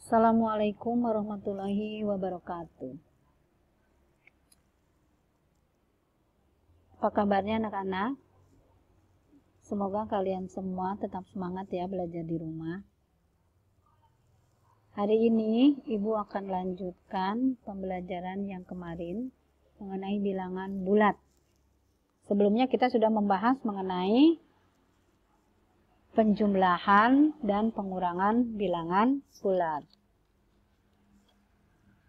Assalamualaikum warahmatullahi wabarakatuh. Apa kabarnya anak-anak? Semoga kalian semua tetap semangat ya belajar di rumah. Hari ini Ibu akan lanjutkan pembelajaran yang kemarin mengenai bilangan bulat. Sebelumnya kita sudah membahas mengenai penjumlahan dan pengurangan bilangan bulat.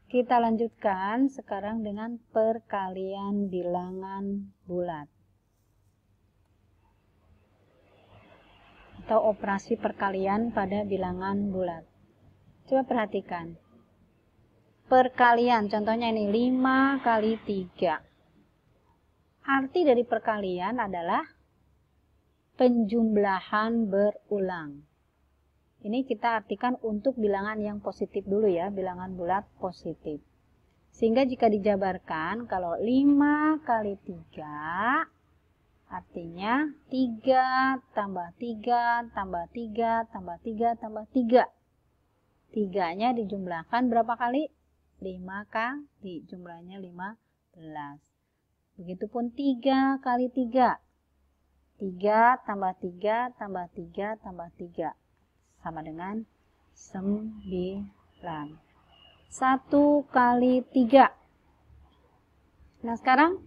Kita lanjutkan sekarang dengan perkalian bilangan bulat atau operasi perkalian pada bilangan bulat. Coba perhatikan. Perkalian, contohnya ini 5 kali 3. Arti dari perkalian adalah penjumlahan berulang. Ini kita artikan untuk bilangan yang positif dulu ya, bilangan bulat positif. Sehingga jika dijabarkan, kalau 5 kali 3, artinya 3 tambah 3 tambah 3 tambah 3 tambah 3. 3-nya dijumlahkan berapa kali? 5 kali, jumlahnya 15. Begitupun 3 kali 3. 3 tambah 3 tambah 3 tambah 3. Sama dengan 9. 1 kali 3. Nah sekarang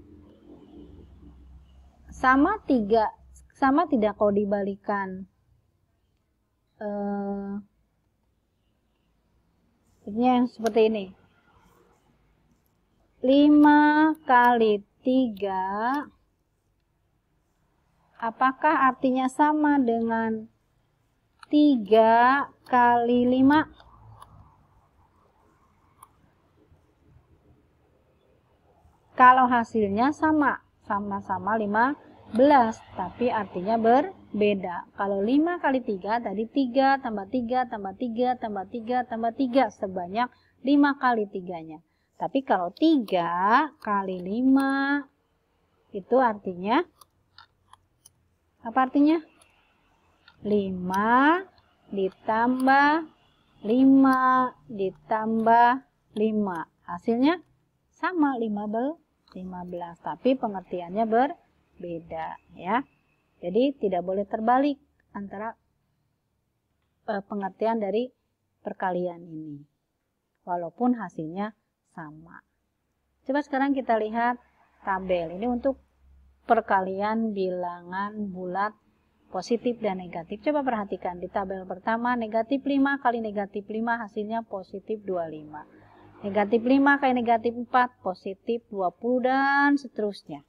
sama tidak kalau dibalikan. Yang seperti ini. 5 kali 3. Apakah artinya sama dengan 3 kali 5? Kalau hasilnya sama-sama 15, tapi artinya berbeda. Kalau 5 kali 3, tadi 3 tambah 3 tambah 3 tambah 3 tambah 3, sebanyak 5 kali 3-nya. Tapi kalau 3 kali 5, itu artinya, apa artinya? 5 ditambah 5 ditambah 5. Hasilnya sama 15, tapi pengertiannya berbeda ya. Jadi tidak boleh terbalik antara pengertian dari perkalian ini. Walaupun hasilnya sama. Coba sekarang kita lihat tabel. Ini untuk perkalian bilangan bulat positif dan negatif. Coba perhatikan di tabel pertama, negatif 5 kali negatif 5 hasilnya positif 25. Negatif 5 kali negatif 4 positif 20 dan seterusnya.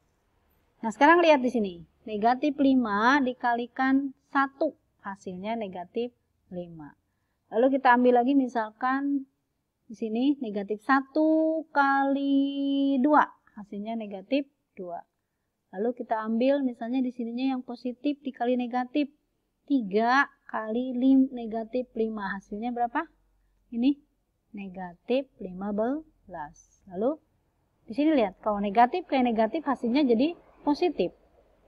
Nah sekarang lihat di sini. Negatif 5 dikalikan 1 hasilnya negatif 5. Lalu kita ambil lagi misalkan di sini negatif 1 kali 2 hasilnya negatif 2. Lalu kita ambil misalnya di sininya yang positif dikali negatif. 3 kali negatif 5. Hasilnya berapa? Ini negatif 15. Lalu di sini lihat, kalau negatif kali negatif hasilnya jadi positif.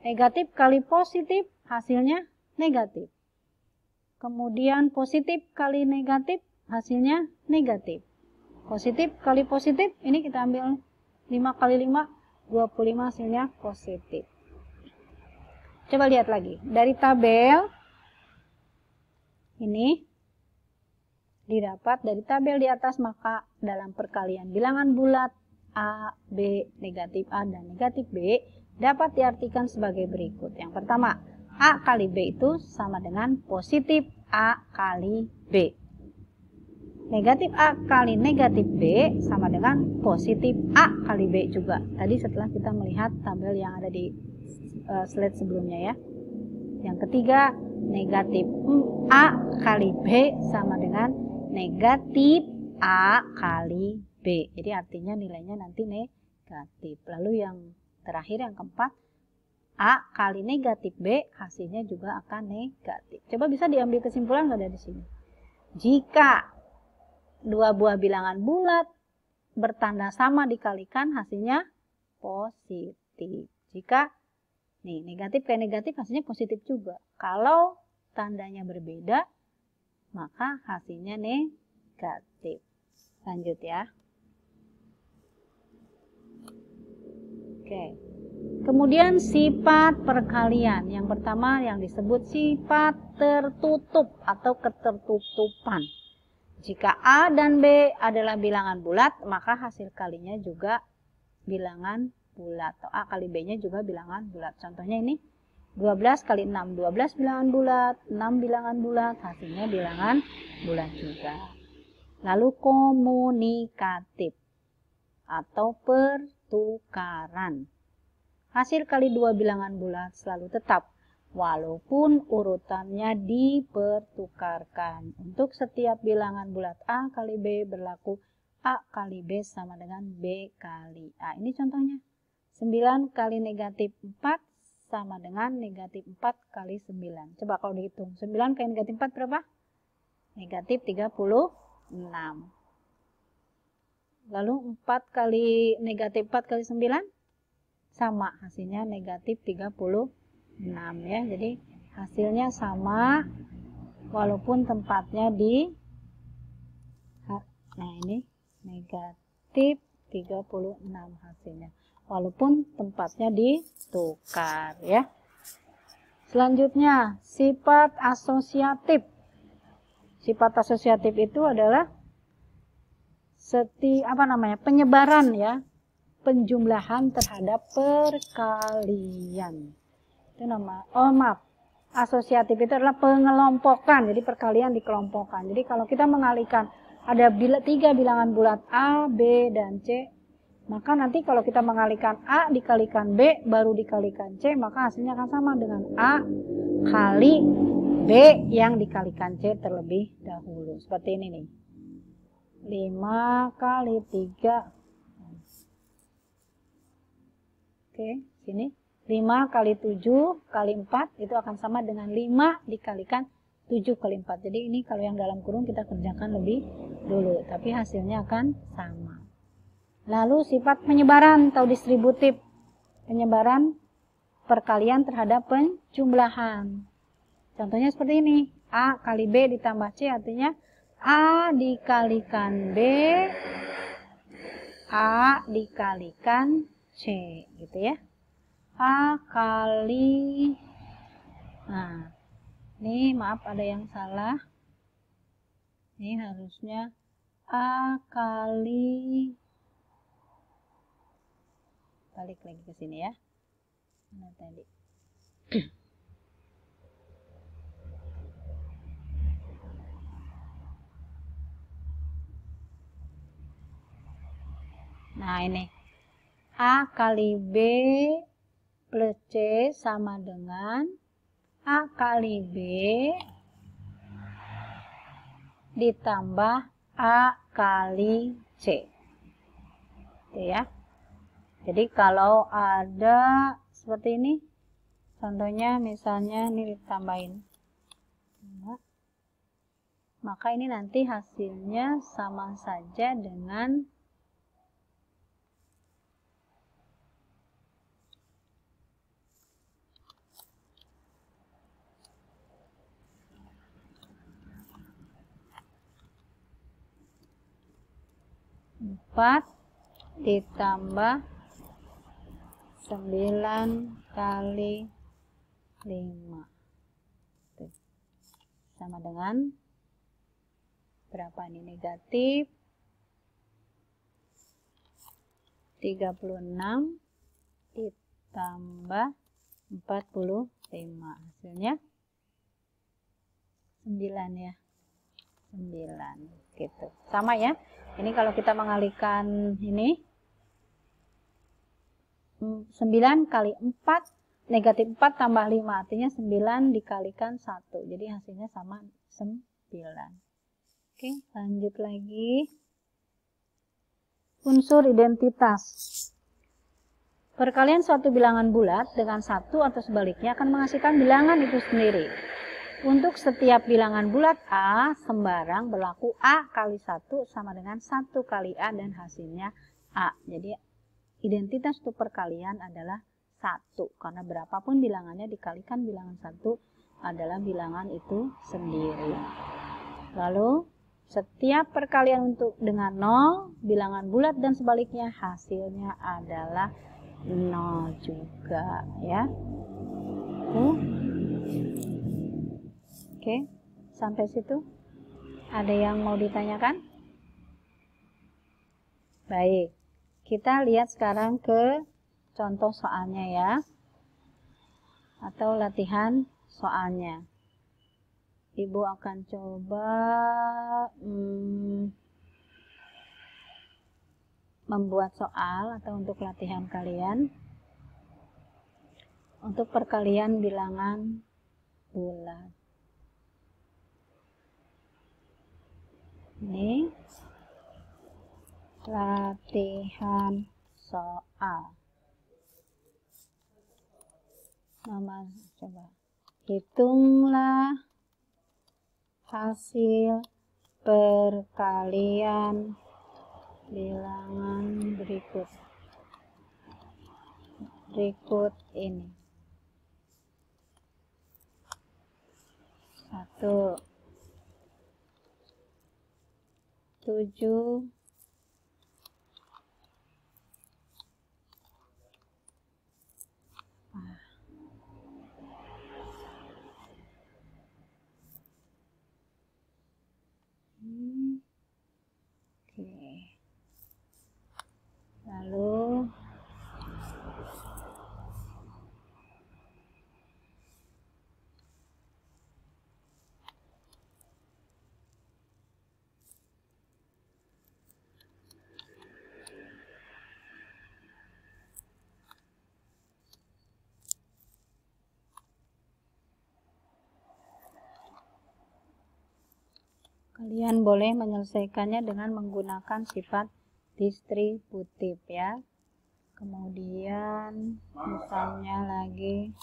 Negatif kali positif hasilnya negatif. Kemudian positif kali negatif hasilnya negatif. Positif kali positif, ini kita ambil 5 kali 5. 25 hasilnya positif. Coba lihat lagi. Dari tabel ini didapat dari tabel di atas, maka dalam perkalian bilangan bulat A, B, negatif A dan negatif B dapat diartikan sebagai berikut. Yang pertama, A kali B itu sama dengan positif A kali B. Negatif A kali negatif B sama dengan positif A kali B juga. Tadi setelah kita melihat tabel yang ada di slide sebelumnya ya. Yang ketiga, negatif A kali B sama dengan negatif A kali B. Jadi artinya nilainya nanti negatif. Lalu yang terakhir, yang keempat, A kali negatif B hasilnya juga akan negatif. Coba bisa diambil kesimpulan nggak dari sini? Jika dua buah bilangan bulat bertanda sama dikalikan hasilnya positif. Jika negatif kali negatif hasilnya positif juga. Kalau tandanya berbeda maka hasilnya negatif. Lanjut ya. Oke. Kemudian sifat perkalian. Yang pertama yang disebut sifat tertutup atau ketertutupan. Jika A dan B adalah bilangan bulat, maka hasil kalinya juga bilangan bulat. Atau A kali B-nya juga bilangan bulat. Contohnya ini 12 kali 6. 12 bilangan bulat, 6 bilangan bulat, hasilnya bilangan bulat juga. Lalu komunikatif atau pertukaran. Hasil kali dua bilangan bulat selalu tetap, walaupun urutannya dipertukarkan. Untuk setiap bilangan bulat A kali B berlaku A kali B sama dengan B kali A. Ini contohnya. 9 kali negatif 4 sama dengan negatif 4 kali 9. Coba kalau dihitung. 9 kali negatif 4 berapa? Negatif 36. Lalu 4 kali negatif 4 kali 9? Sama, hasilnya negatif 36 ya. Jadi hasilnya sama walaupun tempatnya di, nah ini negatif 36 hasilnya walaupun tempatnya ditukar ya. Selanjutnya sifat asosiatif. Sifat asosiatif itu adalah penyebaran ya, penjumlahan terhadap perkalian. Itu asosiatif itu adalah pengelompokan. Jadi perkalian dikelompokkan. Jadi kalau kita mengalihkan ada 3 bilangan bulat A, B, dan C, maka nanti kalau kita mengalihkan A dikalikan B baru dikalikan C, maka hasilnya akan sama dengan A kali B yang dikalikan C terlebih dahulu. Seperti ini nih. 5 kali 3. Oke, sini 5 kali 7 kali 4 itu akan sama dengan 5 dikalikan 7 kali 4. Jadi ini kalau yang dalam kurung kita kerjakan lebih dulu, tapi hasilnya akan sama. Lalu sifat penyebaran atau distributif. Penyebaran perkalian terhadap penjumlahan. Contohnya seperti ini. A kali B ditambah C artinya A dikalikan B, A dikalikan C, gitu ya. A kali, nah, ini maaf ada yang salah. Ini harusnya A kali, balik lagi ke sini ya. Mana tadi? Nah ini. A kali B plus C sama dengan A kali B ditambah A kali C. Oke ya. Jadi kalau ada seperti ini, contohnya misalnya ini ditambahin, maka ini nanti hasilnya sama saja dengan empat ditambah 9 kali 5 sama dengan berapa ini? Negatif 36 ditambah 45, hasilnya 9 ya, 9 gitu. Sama ya. Ini kalau kita mengalihkan ini 9 kali 4 negatif 4 tambah 5 artinya 9 dikalikan 1. Jadi hasilnya sama 9. Oke, lanjut lagi. Unsur identitas. Perkalian suatu bilangan bulat dengan 1 atau sebaliknya akan menghasilkan bilangan itu sendiri. Untuk setiap bilangan bulat A sembarang berlaku A kali 1 sama dengan 1 kali A dan hasilnya A. Jadi identitas untuk perkalian adalah 1. Karena berapapun bilangannya dikalikan bilangan 1 adalah bilangan itu sendiri. Lalu Setiap perkalian dengan 0, bilangan bulat dan sebaliknya hasilnya adalah 0 juga ya. Oke, sampai situ ada yang mau ditanyakan? Baik, kita lihat sekarang ke contoh soalnya ya, atau latihan soalnya. Ibu akan coba membuat soal atau untuk latihan kalian untuk perkalian bilangan bulat. Ini latihan soal. Nomor, coba hitunglah hasil perkalian bilangan berikut ini. 1, 7, 5. Lalu kalian boleh menyelesaikannya dengan menggunakan sifat distributif ya. Kemudian misalnya lagi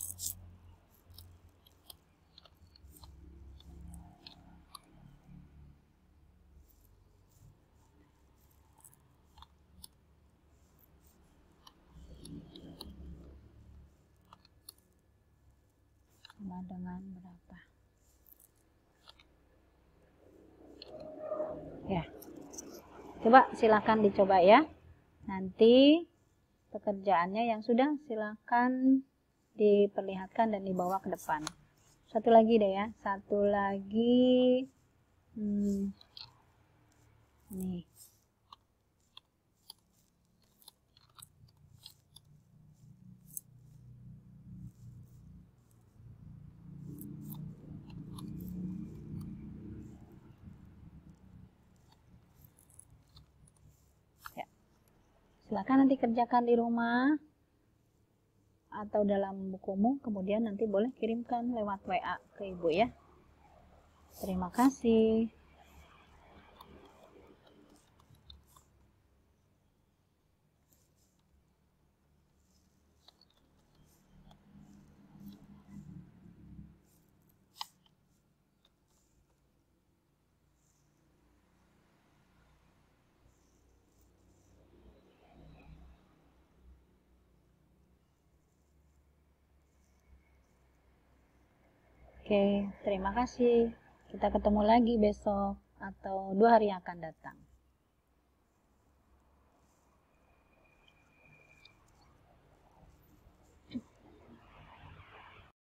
sama dengan berapa ya. Coba silakan dicoba ya. Nanti pekerjaannya yang sudah silakan diperlihatkan dan dibawa ke depan. Satu lagi deh ya, satu lagi nih. Silakan nanti kerjakan di rumah atau dalam bukumu, kemudian nanti boleh kirimkan lewat WA ke Ibu ya. Terima kasih. Oke, terima kasih. Kita ketemu lagi besok atau 2 hari yang akan datang.